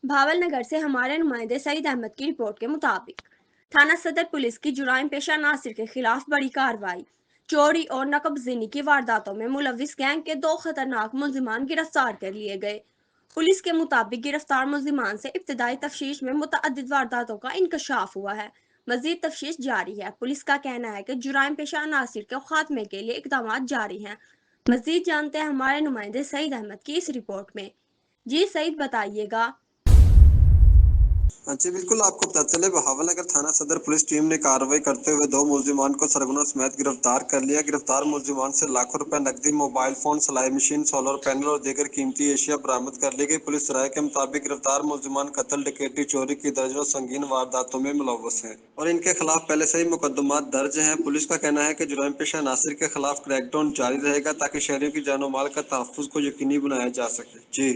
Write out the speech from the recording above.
بھاول نگر سے ہمارے نمائندے سعید احمد کی رپورٹ کے مطابق تھانہ صدر پولیس کی جرائم پیشہ ناصر کے خلاف بڑی کارروائی، چوری اور نقب زنی کی وارداتوں میں ملوث گینگ کے 2 خطرناک ملزمان گرفتار کر لیے گئے۔ پولیس کے مطابق گرفتار ملزمان سے ابتدائی تفتیش میں متعدد وارداتوں کا انکشاف ہوا ہے، مزید تفتیش جاری ہے۔ پولیس کا کہنا ہے کہ جرائم پیشہ عناصر کے خاتمے کے لیے اقدامات جاری ہیں۔ مزید جانتے ہیں ہمارے نمائندے سعید احمد کی اس رپورٹ میں۔ جی سعید، بتائیے گا۔ جی بالکل، آپ کو پتہ چلے بہاول نگر تھانہ صدر پولیس ٹیم نے کارروائی کرتے ہوئے 2 ملزمان کو سرغنہ سمیت گرفتار کر لیا۔ گرفتار ملزمان سے لاکھوں روپے نقدی، موبائل فون، سلائی مشین، سولر پینل اور دیگر قیمتی اشیاء برآمد کر لی گئی۔ پولیس رائے کے مطابق گرفتار ملزمان قتل، ڈکیتی، چوری کی درجنوں سنگین وارداتوں میں ملوث ہیں اور ان کے خلاف پہلے سے ہی مقدمات درج ہیں۔ پولیس کا کہنا ہے کہ جرائم پیشہ عناصر کے خلاف کریک ڈاؤن جاری رہے گا تاکہ شہریوں کی جان و مال کا تحفظ کو یقینی بنایا جا سکے۔ جی